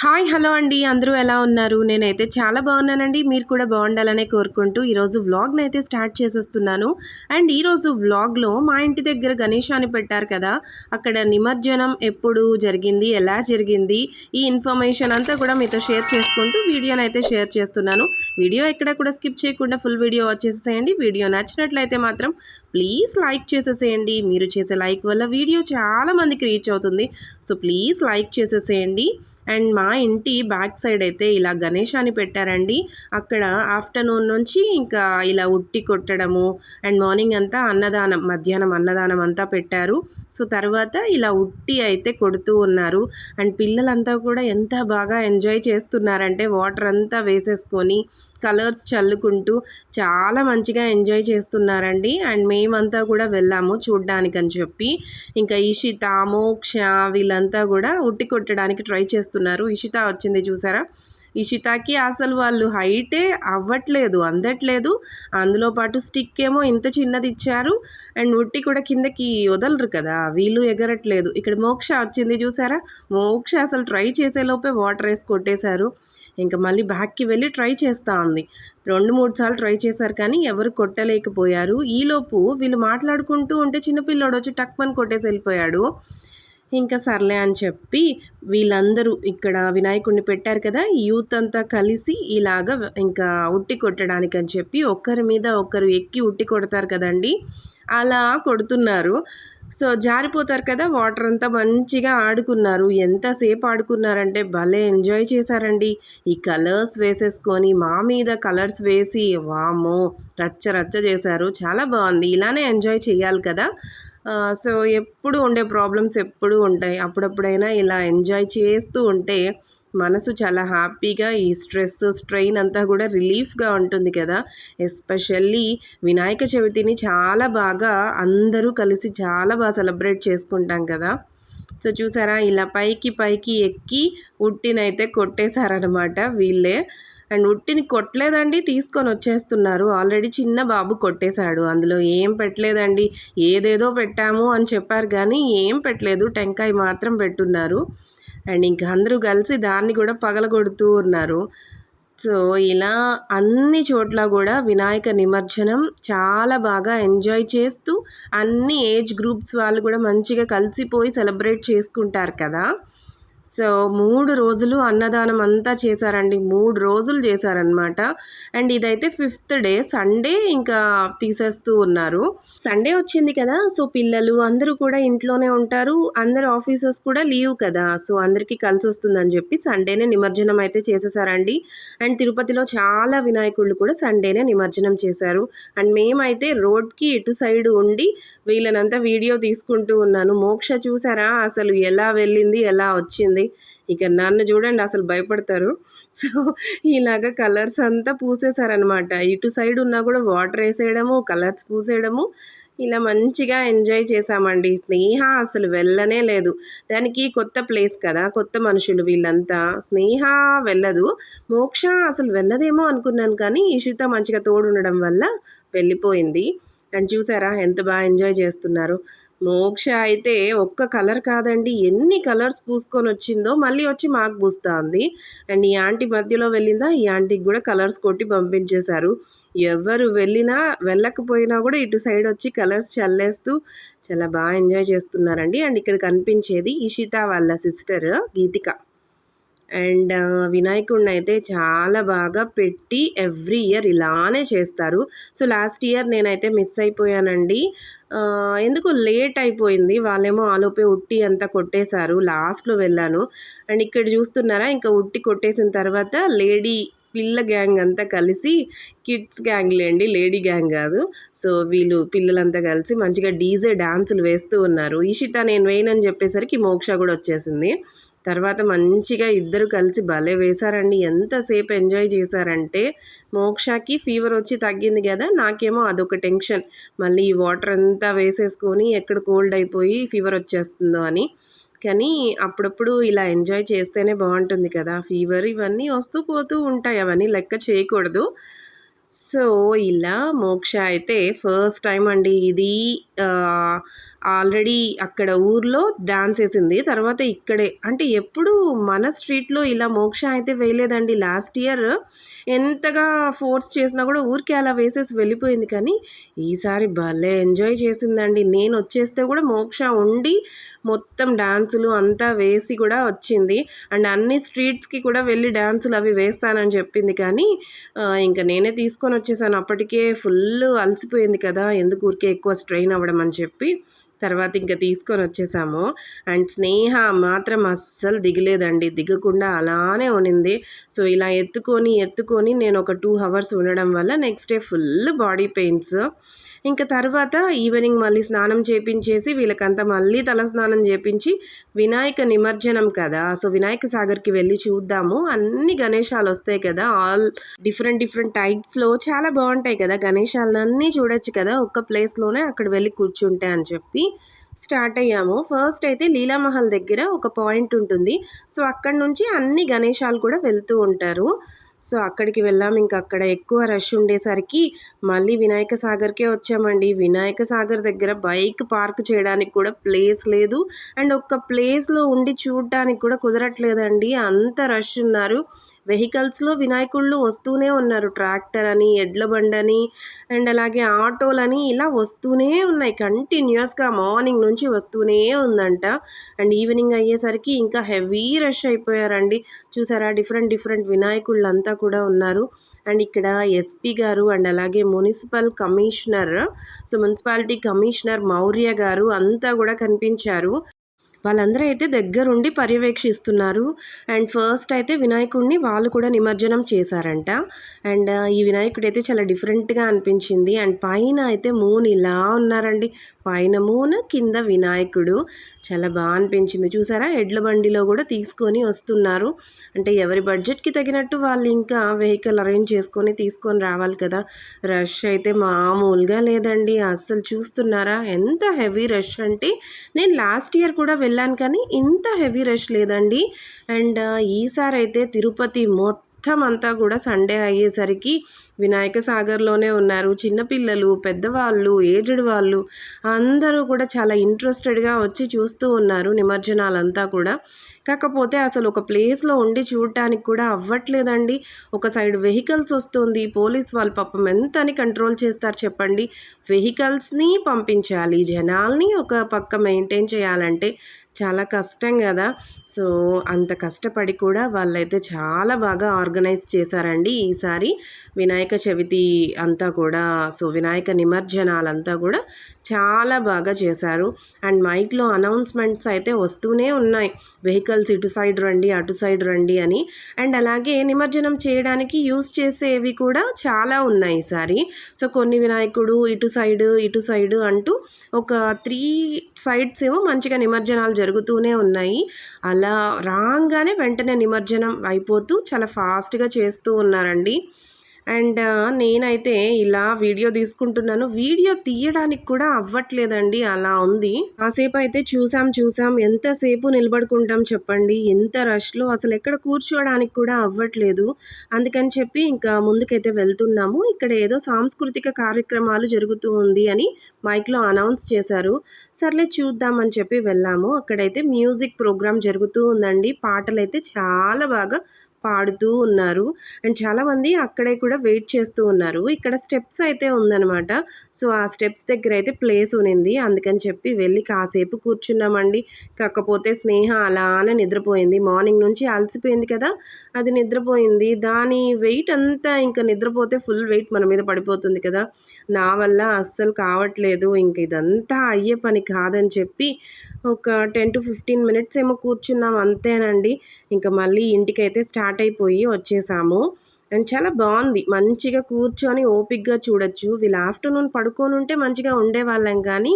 Hi hello అండి అందరూ ఎలా ఉన్నారు? నేనైతే చాలా బాగున్నానండి. మీరు కూడా బాగుండాలనే కోరుకుంటూ ఈరోజు వ్లాగ్ని అయితే స్టార్ట్ చేసేస్తున్నాను. అండ్ ఈరోజు వ్లాగ్లో మా ఇంటి దగ్గర గణేశాన్ని పెట్టారు కదా, అక్కడ నిమజ్జనం ఎప్పుడు జరిగింది, ఎలా జరిగింది, ఈ ఇన్ఫర్మేషన్ అంతా కూడా మీతో షేర్ చేసుకుంటూ వీడియోని అయితే షేర్ చేస్తున్నాను. వీడియో ఎక్కడ కూడా స్కిప్ చేయకుండా ఫుల్ వీడియో వచ్చేసేయండి. వీడియో నచ్చినట్లయితే మాత్రం ప్లీజ్ లైక్ చేసేసేయండి. మీరు చేసే లైక్ వల్ల వీడియో చాలా మందికి రీచ్ అవుతుంది. సో ప్లీజ్ లైక్ చేసేసేయండి. అండ్ మా ఇంటి బ్యాక్ సైడ్ అయితే ఇలా గణేశాన్ని పెట్టారండి. అక్కడ ఆఫ్టర్నూన్ నుంచి ఇంకా ఇలా ఉట్టి కొట్టడము అండ్ మార్నింగ్ అంతా అన్నదానం, మధ్యాహ్నం అన్నదానం అంతా పెట్టారు. సో తర్వాత ఇలా ఉట్టి అయితే కొడుతూ ఉన్నారు. అండ్ పిల్లలంతా కూడా ఎంత బాగా ఎంజాయ్ చేస్తున్నారంటే వాటర్ అంతా వేసేసుకొని కలర్స్ చల్లుకుంటూ చాలా మంచిగా ఎంజాయ్ చేస్తున్నారండి. అండ్ మేమంతా కూడా వెళ్ళాము చూడ్డానికని చెప్పి. ఇంకా ఇషిత, మోక్ష వీళ్ళంతా కూడా ఉట్టి కొట్టడానికి ట్రై చేస్తున్నారు. ఇషిత వచ్చింది చూసారా, ఇషితాకి అసలు వాళ్ళు హైటే అవ్వట్లేదు, అందట్లేదు. అందులో పాటు స్టిక్ ఏమో ఇంత చిన్నది ఇచ్చారు. అండ్ ఉట్టి కూడా కిందకి వదలరు కదా, వీళ్ళు ఎగరట్లేదు. ఇక్కడ మోక్ష వచ్చింది చూసారా, మోక్ష అసలు ట్రై చేసేలోపే వాటర్ వేసి కొట్టేశారు. ఇంకా మళ్ళీ బ్యాక్కి వెళ్ళి ట్రై చేస్తూ ఉంది. 2-3 సార్లు ట్రై చేశారు కానీ ఎవరు కొట్టలేకపోయారు. ఈలోపు వీళ్ళు మాట్లాడుకుంటూ ఉంటే చిన్నపిల్లోడు వచ్చి టక్మని కొట్టేసి వెళ్ళిపోయాడు. ఇంకా సర్లే అని చెప్పి వీళ్ళందరూ ఇక్కడ వినాయకుడిని పెట్టారు కదా, యూత్ అంతా కలిసి ఇలాగ ఇంకా ఉట్టి కొట్టడానికి అని చెప్పి ఒక్కరి మీద ఒకరు ఎక్కి ఉట్టి కొడతారు కదండి, అలా కొడుతున్నారు. సో జారిపోతారు కదా, వాటర్ అంతా మంచిగా ఆడుకున్నారు. ఎంతసేపు ఆడుకున్నారంటే భలే ఎంజాయ్ చేశారండి. ఈ కలర్స్ వేసేసుకొని మా మీద కలర్స్ వేసి వామ్మో రచ్చ రచ్చ చేశారు. చాలా బాగుంది. ఇలానే ఎంజాయ్ చేయాలి కదా. సో ఎప్పుడు ఉండే ప్రాబ్లమ్స్ ఎప్పుడు ఉంటాయి. అప్పుడప్పుడైనా ఇలా ఎంజాయ్ చేస్తూ ఉంటే మనసు చాలా హ్యాపీగా, ఈ స్ట్రెస్ స్ట్రెయిన్ అంతా కూడా రిలీఫ్గా ఉంటుంది కదా. ఎస్పెషల్లీ వినాయక చవితిని చాలా బాగా అందరూ కలిసి చాలా బాగా సెలబ్రేట్ చేసుకుంటాం కదా. సో చూసారా, ఇలా పైకి పైకి ఎక్కి ఉట్టినైతే కొట్టేశారనమాట వీళ్ళే. అండ్ ఉట్టిని కొట్టలేదండి, తీసుకొని వచ్చేస్తున్నారు. ఆల్రెడీ చిన్న బాబు కొట్టేశాడు. అందులో ఏం పెట్టలేదండి, ఏదేదో పెట్టాము అని చెప్పారు కానీ ఏం పెట్టలేదు, టెంకాయ మాత్రం పెట్టున్నారు. అండ్ ఇంకా అందరూ కలిసి దాన్ని కూడా పగలగొడుతూ ఉన్నారు. సో ఇలా అన్ని చోట్ల కూడా వినాయక నిమజ్జనం చాలా బాగా ఎంజాయ్ చేస్తూ అన్ని ఏజ్ గ్రూప్స్ వాళ్ళు కూడా మంచిగా కలిసిపోయి సెలబ్రేట్ చేసుకుంటారు కదా. సో 3 రోజులు అన్నదానం అంతా చేశారండి. 3 రోజులు చేశారనమాట. అండ్ ఇదైతే 5th డే సండే ఇంకా తీసేస్తూ ఉన్నారు. సండే వచ్చింది కదా, సో పిల్లలు అందరూ కూడా ఇంట్లోనే ఉంటారు. అందరు ఆఫీసర్స్ కూడా లీవ్ కదా, సో అందరికీ కలిసి వస్తుందని చెప్పి సండేనే నిమజ్జనం అయితే చేసేసారండి. అండ్ తిరుపతిలో చాలా వినాయకుళ్ళు కూడా సండేనే నిమజ్జనం చేశారు. అండ్ మేమైతే రోడ్కి ఇటు సైడ్ ఉండి వీళ్ళనంతా వీడియో తీసుకుంటూ ఉన్నాను. మోక్ష చూసారా అసలు ఎలా వెళ్ళింది, ఎలా వచ్చింది. ఇక నన్ను చూడండి అసలు భయపడతారు. సో ఇలాగ కలర్స్ అంతా పూసేశారనమాట. ఇటు సైడ్ ఉన్నా కూడా వాటర్ వేసేయడము, కలర్స్ పూసేయడము, ఇలా మంచిగా ఎంజాయ్ చేశామండి. స్నేహ అసలు వెళ్ళనే లేదు. దానికి కొత్త ప్లేస్ కదా, కొత్త మనుషులు వీళ్ళంతా. స్నేహ వెళ్ళదు, మోక్ష అసలు వెళ్ళదేమో అనుకున్నాను కానీ ఇషిత మంచిగా తోడు ఉండడం వల్ల వెళ్ళిపోయింది. అండ్ చూసారా ఎంత బాగా ఎంజాయ్ చేస్తున్నారు. మోక్ష అయితే ఒక్క కలర్ కాదండి, ఎన్ని కలర్స్ పూసుకొని వచ్చిందో మళ్ళీ వచ్చి మాకు పూస్తూ ఉంది. అండ్ ఈ ఆంటీ మధ్యలో వెళ్ళిందా, ఈ ఆంటీకి కూడా కలర్స్ కొట్టి పంపించేశారు. ఎవరు వెళ్ళకపోయినా కూడా ఇటు సైడ్ వచ్చి కలర్స్ చల్లేస్తూ చాలా బాగా ఎంజాయ్ చేస్తున్నారండి. అండ్ ఇక్కడ కనిపించేది ఇషిత వాళ్ళ సిస్టర్ గీతిక. అండ్ వినాయకుడిని అయితే చాలా బాగా పెట్టి ఎవ్రీ ఇయర్ ఇలానే చేస్తారు. సో లాస్ట్ ఇయర్ నేనైతే మిస్ అయిపోయానండి. ఎందుకు లేట్ అయిపోయింది, వాళ్ళేమో ఆలోపే ఉట్టి అంతా కొట్టేశారు. లాస్ట్లో వెళ్ళాను. అండ్ ఇక్కడ చూస్తున్నారా, ఇంకా ఉట్టి కొట్టేసిన తర్వాత పిల్ల గ్యాంగ్ అంతా కలిసి, కిడ్స్ గ్యాంగ్ లేండి, లేడీ గ్యాంగ్ కాదు. సో వీళ్ళు పిల్లలంతా కలిసి మంచిగా డీజే డాన్సులు వేస్తూ ఉన్నారు. ఇషిత నేను వేయనని చెప్పేసరికి మోక్ష కూడా వచ్చేసింది. తర్వాత మంచిగా ఇద్దరు కలిసి భలే వేశారండి. ఎంతసేపు ఎంజాయ్ చేశారంటే, మోక్షకి ఫీవర్ వచ్చి తగ్గింది కదా, నాకేమో అదొక టెన్షన్, మళ్ళీ ఈ వాటర్ అంతా వేసేసుకొని ఎక్కడ కోల్డ్ అయిపోయి ఫీవర్ వచ్చేస్తుందో అని. కానీ అప్పుడప్పుడు ఇలా ఎంజాయ్ చేస్తేనే బాగుంటుంది కదా. ఫీవర్ ఇవన్నీ వస్తూ పోతూ ఉంటాయి, అవన్నీ లెక్క చేయకూడదు. సో, ఇలా మోక్ష అయితే ఫస్ట్ టైమ్ అండి ఇది. ఆహ్, ఆల్రెడీ అక్కడ ఊర్లో డాన్స్ ఏసింది. తర్వాత ఇక్కడే అంటే ఎప్పుడూ మన స్ట్రీట్‌లో ఇలా మోక్ష అయితే వేయలేదండి. లాస్ట్ ఇయర్ ఎంతగా ఫోర్స్ చేసినా కూడా ఊరికే అలా వేసేసి వెళ్ళిపోయింది. కానీ ఈసారి భలే ఎంజాయ్ చేసిందండి. నేనొచ్చేస్తే కూడా మోక్ష ఉండి మొత్తం డాన్సులు అంతా వేసి కూడా వచ్చింది. అండ్ అన్ని స్ట్రీట్స్‌కి కూడా వెళ్ళి డాన్సులు అవి వేస్తానని చెప్పింది. కానీ ఇంక నేనే తీసుకొనొచ్చేసాను. అప్పటికే ఫుల్లు అలసిపోయింది కదా! ఎందుకు ఊరికే ఎక్కువ స్ట్రెయిన్ అవ్వడం అని చెప్పి, తర్వాత ఇంక తీసుకొనొచ్చేసాము. అండ్ స్నేహ మాత్రం అస్సలు దిగలేదండి. దిగకుండా అలానే ఉనింది. సో, ఇలా ఎత్తుకొని నేను ఒక 2 హవర్స్ ఉండడం వల్ల next day full body pains. ఇంక తర్వాత ఈవినింగ్ మళ్ళీ స్నానం చేపించేసి వీళ్ళకంతా మళ్ళీ తలస్నానం చేపించి వినాయక నిమజ్జనం కదా! సో, వినాయక సాగర్‌కి వెళ్ళి చూద్దాము. అన్ని గణేశాలొస్తాయి కదా! ఆల్ డిఫరెంట్ టైప్స్‌లో చాలా బావుంటాయి కదా! గణేశాలనన్నీ చూడొచ్చు కదా! ఒక్క ప్లేస్‌లోనే అక్కడ వెళ్ళి కూర్చుంటే అని చెప్పి స్టార్ట్ అయ్యాము. ఫస్ట్ అయితే లీలామహల్ దగ్గర ఒక పాయింట్ ఉంటుంది. సో, అక్కడి నుంచి అన్ని గణేశాలు కూడా వెళ్తూ ఉంటారు. సో, అక్కడికి వెళ్ళాము. ఇంక అక్కడ ఎక్కువ రష్ ఉండేసరికి మళ్ళీ వినాయక సాగర్‌కే వచ్చామండి. వినాయక సాగర్ దగ్గర బైక్ పార్క్ చేయడానికి కూడా ప్లేస్ లేదు. అండ్ ఒక్క ప్లేస్‌లో ఉండి చూడటానికి కూడా కుదరట్లేదండి. అంత రష్ ఉన్నారు. వెహికల్స్‌లో వినాయకుళ్ళు వస్తూనే ఉన్నారు. ట్రాక్టర్ అని, ఎడ్ల బండని అండ్ అలాగే ఆటోలని ఇలా వస్తూనే ఉన్నాయి. కంటిన్యూయస్‌గా మార్నింగ్ నుంచి వస్తూనే ఉందంట. అండ్ ఈవినింగ్ అయ్యేసరికి ఇంకా హెవీ రష్ అయిపోయారండి. చూసారా డిఫరెంట్ వినాయకుళ్ళంతా కూడా ఉన్నారు. అండ్ ఇక్కడ ఎస్పీ గారు అండ్ అలాగే municipal commissioner, so municipality commissioner Maurya గారు అంతా కూడా కనిపించారు. వాళ్ళందరూ అయితే దగ్గరుండి పర్యవేక్షిస్తున్నారు. అండ్ ఫస్ట్ అయితే వినాయకుడిని వాళ్ళు కూడా నిమజ్జనం చేశారంట. అండ్ ఈ వినాయకుడైతే చాలా డిఫరెంట్‌గా అనిపించింది. అండ్ పైన అయితే మూన్ ఇలా ఉన్నారండి. పైన మూన్, కింద వినాయకుడు. చాలా అనిపించింది. చూసారా ఎడ్ల బండిలో కూడా తీసుకొని వస్తున్నారు. అంటే ఎవరి బడ్జెట్‌కి తగినట్టు వాళ్ళు ఇంకా వెహికల్ అరేంజ్ చేసుకొని తీసుకొని రావాలి కదా! రష్ అయితే మామూలుగా లేదండి. అస్సలు చూస్తున్నారా ఎంత హెవీ రష్ అంటే నేను లాస్ట్ ఇయర్ కూడా వెళ్ళాను కానీ ఇంత హెవీ రష్ లేదండి. అండ్ ఈసారి అయితే తిరుపతి మొత్తం అంతా కూడా సండే అయ్యేసరికి వినాయక సాగర్లోనే ఉన్నారు. చిన్నపిల్లలు, పెద్దవాళ్ళు, ఏజ్డ్ వాళ్ళు అందరూ కూడా చాలా ఇంట్రెస్టెడ్గా వచ్చి చూస్తూ ఉన్నారు నిమజ్జనాలంతా కూడా. కాకపోతే అసలు ఒక ప్లేస్లో ఉండి చూడటానికి కూడా అవ్వట్లేదండి. ఒక సైడ్ వెహికల్స్ వస్తుంది. పోలీస్ వాళ్ళు పాపం ఎంత అని కంట్రోల్ చేస్తారు చెప్పండి. వెహికల్స్ని పంపించాలి, జనాల్ని ఒక పక్క మెయింటైన్ చేయాలంటే చాలా కష్టం కదా! సో, అంత కష్టపడి కూడా వాళ్ళైతే చాలా బాగా ఆర్గనైజ్ చేశారండి ఈసారి వినాయక చవితి అంతా కూడా. సో, వినాయక నిమజ్జనాలంతా కూడా చాలా బాగా చేశారు. అండ్ మైక్‌లో అనౌన్స్‌మెంట్స్ అయితే వస్తూనే ఉన్నాయి. వెహికల్స్ ఇటు సైడ్ రండి, అటు సైడ్ రండి అని. అండ్ అలాగే నిమజ్జనం చేయడానికి యూజ్ చేసేవి కూడా చాలా ఉన్నాయి ఈసారి. సో, కొన్ని వినాయకుడు ఇటు సైడు అంటూ ఒక 3 సైడ్స్ ఏమో మంచిగా నిమజ్జనాలు జరుగుతూనే ఉన్నాయి. అలా రాంగానే వెంటనే నిమజ్జనం అయిపోతూ చాలా ఫాస్ట్‌గా చేస్తూ ఉన్నారండి. అండ్ నేనైతే ఇలా వీడియో తీసుకుంటున్నాను. వీడియో తీయడానికి కూడా అవ్వట్లేదండి. అలా ఉంది. కాసేపు అయితే చూసాం. ఎంతసేపు నిలబడుకుంటాం చెప్పండి. ఎంత రష్‌లో అసలు ఎక్కడ కూర్చోవడానికి కూడా అవ్వట్లేదు. అందుకని చెప్పి ఇంకా ముందుకైతే వెళ్తున్నాము. ఇక్కడ ఏదో సాంస్కృతిక కార్యక్రమాలు జరుగుతూ ఉంది అని మైక్‌లో అనౌన్స్ చేశారు. సర్లే చూద్దాం అని చెప్పి వెళ్ళాము. అక్కడైతే మ్యూజిక్ ప్రోగ్రామ్ జరుగుతూ ఉందండి. పాటలైతే చాలా బాగా పాడుతూ ఉన్నారు. అండ్ చాలామంది అక్కడే కూడా వెయిట్ చేస్తూ ఉన్నారు. ఇక్కడ స్టెప్స్ అయితే ఉందనమాట. సో, ఆ స్టెప్స్ దగ్గర అయితే ప్లేస్ ఉనింది. అందుకని చెప్పి వెళ్ళి కాసేపు కూర్చున్నామండి. కాకపోతే స్నేహ అలానే నిద్రపోయింది. మార్నింగ్ నుంచి అలసిపోయింది కదా! అది నిద్రపోయింది. దాని వెయిట్ అంతా ఇంకా నిద్రపోతే ఫుల్ వెయిట్ మన మీద పడిపోతుంది కదా! నా వల్ల అస్సలు కావట్లేదు. ఇంక ఇదంతా అయ్యే పని కాదని చెప్పి ఒక 10-15 మినిట్స్ ఏమో కూర్చున్నాం అంతేనండి. ఇంకా మళ్ళీ ఇంటికైతే స్టార్ట్ అయిపోయి వచ్చేసాము. అండ్ చాలా బావుంది. మంచిగా కూర్చొని ఓపికగా చూడొచ్చు. వీళ్ళు ఆఫ్టర్‌నూన్ పడుకోనుంటే మంచిగా ఉండేవాళ్ళం కానీ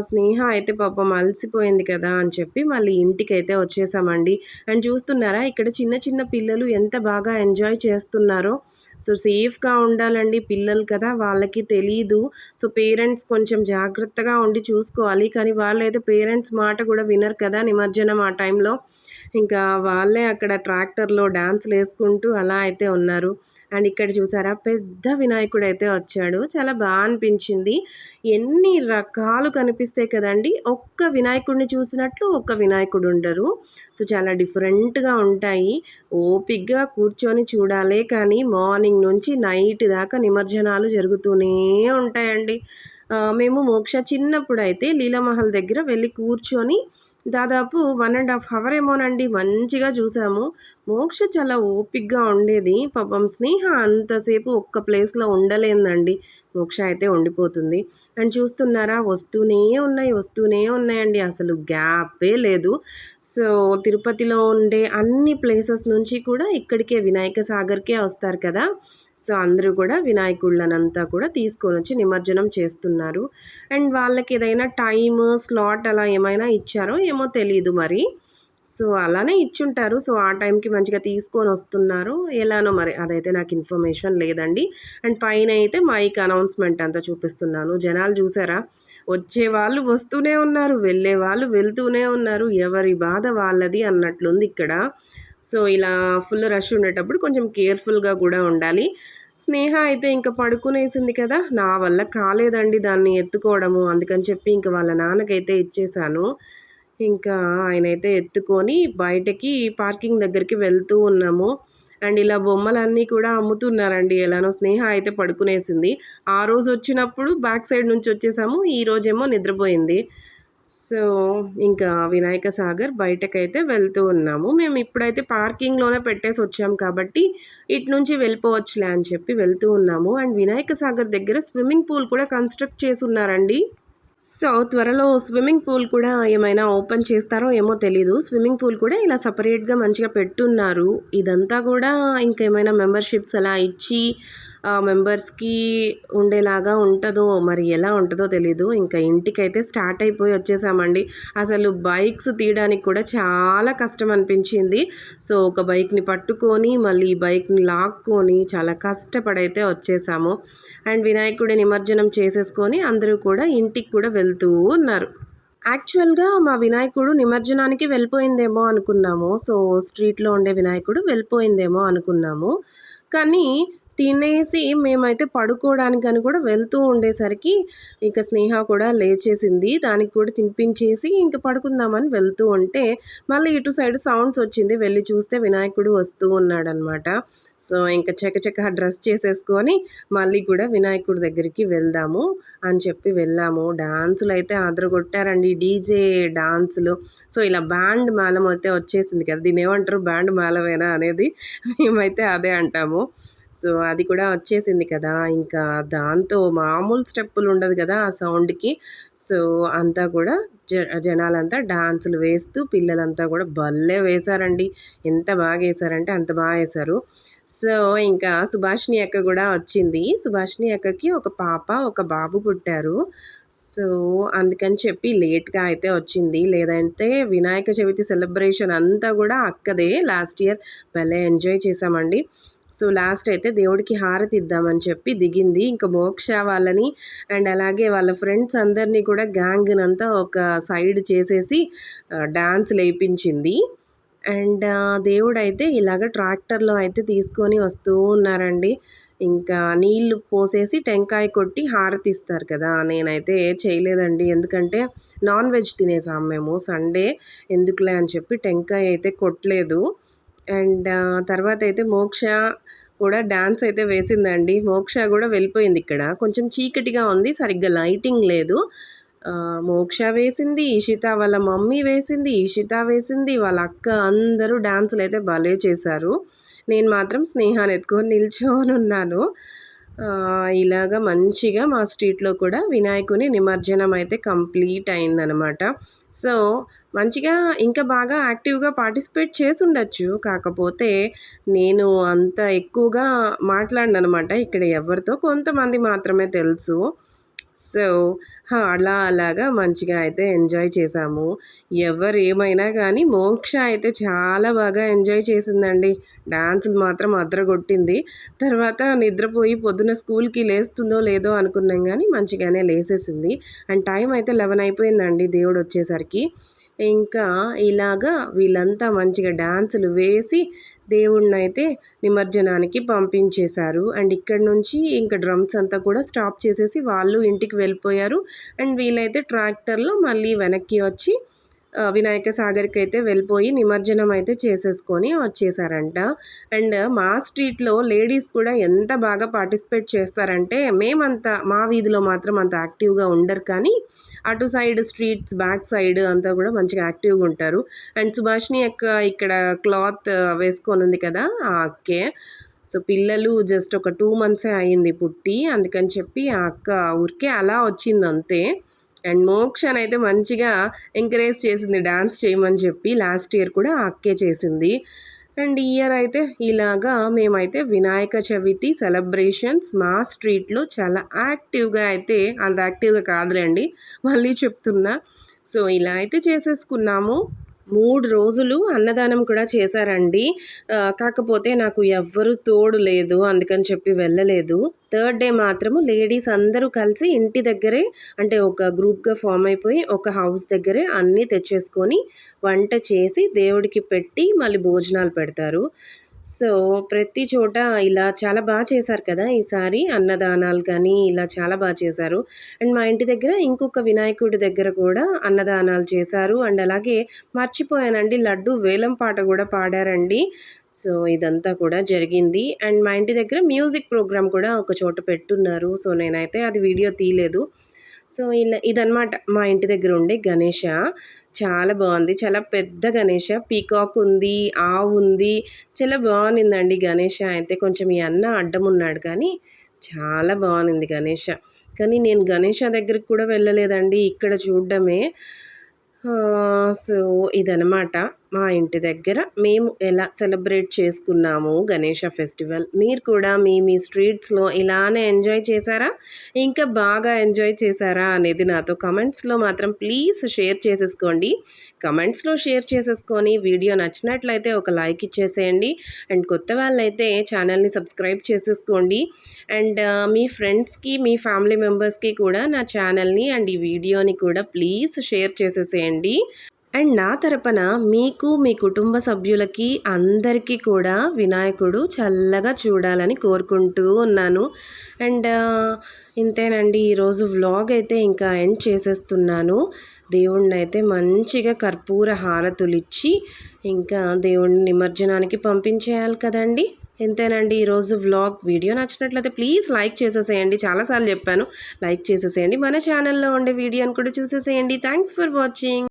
స్నేహ అయితే పాపం అలసిపోయింది కదా అని చెప్పి మళ్ళీ ఇంటికైతే వచ్చేసామండి. అండ్ చూస్తున్నారా ఇక్కడ చిన్న చిన్న పిల్లలు ఎంత బాగా ఎంజాయ్ చేస్తున్నారో. సో సేఫ్‌గా ఉండాలండి పిల్లలు కదా! వాళ్ళకి తెలీదు. సో పేరెంట్స్ కొంచెం జాగ్రత్తగా ఉండి చూసుకోవాలి. కానీ వాళ్ళైతే పేరెంట్స్ మాట కూడా వినరు కదా! నిమజ్జనం ఆ టైంలో. ఇంకా వాళ్ళే అక్కడ ట్రాక్టర్‌లో డాన్సులేసుకుంటూ అలా అయితే ఉన్నారు. అండ్ ఇక్కడ చూసారా పెద్ద వినాయకుడైతే వచ్చాడు. చాలా అనిపించింది. ఎన్ని రకాలు కనిపిస్తాయి కదండీ! ఒక్క వినాయకుడిని చూసినట్లు ఒక్క వినాయకుడు ఉండరు. సో చాలా డిఫరెంట్‌గా ఉంటాయి. ఓపికగా కూర్చొని చూడాలే కానీ మార్నింగ్ నుంచి నైట్ దాకా నిమజ్జనాలు జరుగుతూనే ఉంటాయండి. మేము మోక్ష చిన్నప్పుడైతే లీలామహల్ దగ్గర వెళ్ళి కూర్చొని దాదాపు 1½ అవర్ ఏమోనండి మంచిగా చూసాము. మోక్ష చాలా ఓపికగా ఉండేది. పాపం స్నేహ అంతసేపు ఒక్క ప్లేస్‌లో ఉండలేదండి. మోక్ష అయితే ఉండిపోతుంది. అండ్ చూస్తున్నారా వస్తూనే ఉన్నాయండి. అసలు గ్యాపే లేదు. సో తిరుపతిలో ఉండే అన్ని ప్లేసెస్ నుంచి కూడా ఇక్కడికే వినాయక సాగర్‌కే వస్తారు కదా! సో అందరూ కూడా వినాయకుళ్ళనంతా కూడా తీసుకొనొచ్చి నిమజ్జనం చేస్తున్నారు. అండ్ వాళ్ళకి ఏదైనా టైమ్ స్లాట్ అలా ఏమైనా ఇచ్చారో ఏమో తెలీదు మరి. సో అలానే ఇచ్చుంటారు. సో ఆ టైంకి మంచిగా తీసుకొనొస్తున్నారు. ఎలానో మరి అదైతే నాకు ఇన్ఫర్మేషన్ లేదండి. అండ్ పైనయితే మైక్ అనౌన్స్‌మెంట్ అంతా చూపిస్తున్నాను. జనాలు చూసారా? వచ్చేవాళ్ళు వస్తూనే ఉన్నారు. వెళ్ళేవాళ్ళు వెళ్తూనే ఉన్నారు. ఎవరి బాధ వాళ్ళది అన్నట్లుంది ఇక్కడ. సో ఇలా ఫుల్ రష్ ఉండేటప్పుడు కొంచెం కేర్‌ఫుల్‌గా కూడా ఉండాలి. స్నేహ అయితే ఇంక పడుకునేసింది కదా! నా వల్ల కాలేదండి దాన్ని ఎత్తుకోవడము. అందుకని చెప్పి ఇంక వాళ్ళ నాన్నకైతే ఇచ్చేశాను. ఇంకా ఆయనైతే ఎత్తుకొని బయటకి పార్కింగ్ దగ్గరికి వెళ్తూ ఉన్నాము. అండ్ ఇలా బొమ్మలన్నీ కూడా అమ్ముతున్నారండి. ఎలానో స్నేహ అయితే పడుకునేసింది. ఆ రోజు వచ్చినప్పుడు బ్యాక్ సైడ్ నుంచి వచ్చేసాము. ఈరోజేమో నిద్రపోయింది. సో ఇంకా వినాయక సాగర్ బయటకైతే వెళ్తూ ఉన్నాము. మేము ఇప్పుడైతే పార్కింగ్‌లోనే పెట్టేసొచ్చాం కాబట్టి ఇటు నుంచి వెళ్ళిపోవచ్చులే అని చెప్పి వెళ్తూ ఉన్నాము. అండ్ వినాయక సాగర్ దగ్గర స్విమ్మింగ్ పూల్ కూడా కన్‌స్ట్రక్ట్ చేసున్నారండి. సో త్వరలో స్విమ్మింగ్ పూల్ కూడా ఏమైనా ఓపెన్ చేస్తారో ఏమో తెలీదు. స్విమ్మింగ్ పూల్ కూడా ఇలా సెపరేట్‌గా మంచిగా పెట్టున్నారు. ఇదంతా కూడా ఇంకేమైనా మెంబర్‌షిప్స్ అలా ఇచ్చి మెంబర్స్‌కి ఉండేలాగా ఉంటదో మరి ఎలా ఉంటదో తెలీదు. ఇంకా ఇంటికైతే స్టార్ట్ అయిపోయి వచ్చేసామండి. అసలు బైక్స్ తీయడానికి కూడా చాలా కష్టం అనిపించింది. సో ఒక బైక్‌ని పట్టుకొని మళ్ళీ బైక్‌ని లాక్కొని చాలా కష్టపడైతే వచ్చేసాము. అండ్ వినాయకుడి నిమజ్జనం చేసేసుకొని అందరూ కూడా ఇంటికి కూడా వెళ్తూ ఉన్నారు. యాక్చువల్‌గా మా వినాయకుడు నిమజ్జనానికి వెళ్ళిపోయిందేమో అనుకున్నాము. సో స్ట్రీట్‌లో ఉండే వినాయకుడు వెళ్ళిపోయిందేమో అనుకున్నాము. కానీ తినేసి మేమైతే పడుకోవడానికని కూడా వెళ్తూ ఉండేసరికి ఇక స్నేహ కూడా లేచేసింది. దానికి కూడా తినిపించేసి ఇంక పడుకుందామని వెళ్తూ ఉంటే మళ్ళీ ఇటు సైడ్ సౌండ్స్ వచ్చింది. వెళ్ళి చూస్తే వినాయకుడు వస్తూ ఉన్నాడనమాట. సో ఇంక చకచక డ్రెస్ చేసేసుకొని మళ్ళీ కూడా వినాయకుడి దగ్గరికి వెళ్దాము అని చెప్పి వెళ్ళాము. డాన్సులైతే అదరగొట్టారండి. డీజే డాన్సులు. సో ఇలా బ్యాండ్ మేళం అయితే వచ్చేసింది కదా! దీన్నేమంటారు బ్యాండ్ మేళమేనా అనేది? మేమైతే అదే అంటాము. సో అది కూడా వచ్చేసింది కదా! ఇంకా దాంతో మామూలు స్టెప్పులు ఉండదు కదా! ఆ సౌండ్‌కి. సో అంతా కూడా జనాలంతా డాన్సులు వేస్తూ పిల్లలంతా కూడా భలే వేశారండి. ఎంత బాగేశారంటే అంత బాగేశారు. సో ఇంకా సుభాషిణి అక్క కూడా వచ్చింది. సుభాషిణి అక్కకి ఒక పాప, ఒక బాబు పుట్టారు. సో అందుకని చెప్పి లేట్‌గా అయితే వచ్చింది. లేదంటే వినాయక చవితి సెలబ్రేషన్ అంతా కూడా అక్కదే. లాస్ట్ ఇయర్ భలే ఎంజాయ్ చేశామండి. సో లాస్ట్ అయితే దేవుడికి హారతి ఇద్దామని చెప్పి దిగింది. ఇంక మోక్ష వాళ్ళని అండ్ అలాగే వాళ్ళ ఫ్రెండ్స్ అందరినీ కూడా గ్యాంగ్‌నంతా ఒక సైడ్ చేసేసి డాన్సులేపించింది. అండ్ దేవుడైతే ఇలాగ ట్రాక్టర్‌లో అయితే తీసుకొని వస్తూ ఉన్నారండి. ఇంకా నీళ్లు పోసేసి టెంకాయ కొట్టి హారతి ఇస్తారు కదా! నేనైతే చేయలేదండి. ఎందుకంటే నాన్ వెజ్ తినేసాం మేము సండే. ఎందుకులే అని చెప్పి టెంకాయ అయితే కొట్టలేదు. అండ్ తర్వాతైతే మోక్ష కూడా డాన్స్ అయితే వేసిందండి. మోక్ష కూడా వెళ్ళిపోయింది ఇక్కడ. కొంచెం చీకటిగా ఉంది. సరిగ్గా లైటింగ్ లేదు. మోక్ష వేసింది, ఇషిత వాళ్ళ మమ్మీ వేసింది, ఇషిత వేసింది, వాళ్ళ అక్క అందరూ డాన్సులైతే భలే చేశారు. నేను మాత్రం స్నేహాన్ని ఎత్తుకొని నిల్చోనున్నాను. ఇలాగ మంచిగా మా స్ట్రీట్‌లో కూడా వినాయకుని నిమజ్జనం అయితే కంప్లీట్ అయిందనమాట. సో మంచిగా ఇంకా బాగా యాక్టివ్‌గా పార్టిసిపేట్ చేసుండొచ్చు. కాకపోతే నేను అంత ఎక్కువగా మాట్లాడననమాట. ఇక్కడ ఎవరితో కొంతమంది మాత్రమే తెలుసు. సో, అలా అలాగా మంచిగా అయితే ఎంజాయ్ చేశాము. ఎవరేమైనా గానీ మోక్ష అయితే చాలా బాగా ఎంజాయ్ చేసిందండి. డాన్సులు మాత్రం అదరగొట్టింది. తర్వాత నిద్రపోయి పొద్దున్న స్కూల్‌కి లేస్తుందో లేదో అనుకున్నాం గానీ మంచిగానే లేసేసింది. అండ్ టైం అయితే 11 అయిపోయిందండి దేవుడొచ్చేసరికి. ఇంకా ఇలాగా వీళ్ళంతా మంచిగా డాన్సులు వేసి దేవుడినైతే నిమజ్జనానికి పంపించేశారు. అండ్ ఇక్కడి నుంచి ఇంకా డ్రమ్స్ అంతా కూడా స్టాప్ చేసేసి వాళ్ళు ఇంటికి వెళ్ళిపోయారు. అండ్ వీళ్ళైతే ట్రాక్టర్‌లో మళ్ళీ వెనక్కి వచ్చి వినాయక సాగర్‌కి అయితే వెళ్ళిపోయి నిమజ్జనం అయితే చేసేసుకొని వచ్చేసారంట. అండ్ మా స్ట్రీట్‌లో లేడీస్ కూడా ఎంత బాగా పార్టిసిపేట్ చేస్తారంటే మా వీధిలో మాత్రం అంత యాక్టివ్‌గా ఉండరు కానీ అటు సైడ్ స్ట్రీట్స్ బ్యాక్ సైడ్ అంతా కూడా మంచిగా యాక్టివ్‌గా ఉంటారు. అండ్ సుభాషిణి అక్క ఇక్కడ క్లాత్ వేసుకొని ఉంది కదా! ఆ అక్కే. సో, పిల్లలు జస్ట్ ఒక 2 మంత్సే అయింది పుట్టి. అందుకని చెప్పి ఆ అక్క ఊరికే అలా వచ్చిందంతే. అండ్ మోక్షనైతే మంచిగా ఎంకరేజ్ చేసింది డాన్స్ చేయమని చెప్పి. లాస్ట్ ఇయర్ కూడా ఆ అక్కే చేసింది. అండ్ ఈ ఇయర్ అయితే ఇలాగా మేమైతే వినాయక చవితి సెలబ్రేషన్స్ మా స్ట్రీట్‌లో చాలా యాక్టివ్‌గా అయితే అంత యాక్టివ్‌గా కాదులేండి. మళ్ళీ చెప్తున్నా. సో, ఇలా అయితే చేసేసుకున్నాము. 3 రోజులు అన్నదానం కూడా చేశారండి. కాకపోతే నాకు ఎవ్వరు తోడు లేదు. అందుకని చెప్పి వెళ్ళలేదు. థర్డ్ డే మాత్రము లేడీస్ అందరూ కలిసి ఇంటి దగ్గరే అంటే ఒక గ్రూప్‌గా ఫార్మ్ అయిపోయి ఒక హౌస్ దగ్గరే అన్నీ తెచ్చేసుకొని వంట చేసి దేవుడికి పెట్టి మళ్ళీ భోజనాలు పెడతారు. సో, ప్రతి చోట ఇలా చాలా చేశారు కదా! ఈసారి అన్నదానాలు కానీ ఇలా చాలా చేశారు. అండ్ మా ఇంటి దగ్గర ఇంకొక వినాయకుడి దగ్గర కూడా అన్నదానాలు చేశారు. అండ్ అలాగే మర్చిపోయానండి లడ్డు వేలం పాట కూడా పాడారండి. సో, ఇదంతా కూడా జరిగింది. అండ్ మా ఇంటి దగ్గర మ్యూజిక్ ప్రోగ్రామ్ కూడా ఒక చోట పెట్టున్నారు. సో, నేనైతే అది వీడియో తీయలేదు. సో, ఇదనమాట మా ఇంటి దగ్గర ఉండే గణేష. చాలా బావుంది. చాలా పెద్ద గణేష. పీకాక్ ఉంది, ఆవు ఉంది. చాలా బావునిందండి గణేష అయితే. కొంచెం ఈ అన్న అడ్డమున్నాడు కానీ చాలా బావునింది గణేష. కానీ నేను గణేష దగ్గరికి కూడా వెళ్ళలేదండి. ఇక్కడ చూడ్డమే. సో, ఇదనమాట మా ఇంటి దగ్గర మేము ఎలా సెలబ్రేట్ చేసుకున్నాము గణేష ఫెస్టివల్. మీరు కూడా మీ స్ట్రీట్స్‌లో ఇలానే ఎంజాయ్ చేశారా? ఇంకా బాగా ఎంజాయ్ చేశారా అనేది నాతో కమెంట్స్‌లో మాత్రం ప్లీజ్ షేర్ చేసేసుకోండి. కమెంట్స్‌లో షేర్ చేసేసుకొని వీడియో నచ్చినట్లయితే ఒక లైక్ ఇచ్చేసేయండి. అండ్ కొత్త వాళ్ళైతే ఛానల్‌ని సబ్స్క్రైబ్ చేసేసుకోండి. అండ్ మీ ఫ్రెండ్స్‌కి, మీ ఫ్యామిలీ మెంబర్స్‌కి కూడా నా ఛానల్‌ని అండ్ ఈ వీడియోని కూడా ప్లీజ్ షేర్ చేసేసేయండి. అండ్ నా తరపున మీకు, మీ కుటుంబ సభ్యులకి అందరికీ కూడా వినాయకుడు చల్లగా చూడాలని కోరుకుంటూ ఉన్నాను. అండ్ ఇంతేనండి ఈరోజు వ్లాగ్ అయితే ఇంకా ఎండ్ చేసేస్తున్నాను. దేవుడినైతే మంచిగా కర్పూర హారతులిచ్చి ఇంకా దేవుడిని నిమజ్జనానికి పంపించేయాలి కదండీ! ఇంతేనండి ఈరోజు వ్లాగ్. వీడియో నచ్చినట్లయితే ప్లీజ్ లైక్ చేసేసేయండి. చాలాసార్లు చెప్పాను లైక్ చేసేసేయండి. మన ఛానల్లో ఉండే వీడియోని కూడా చూసేసేయండి. Thanks for watching.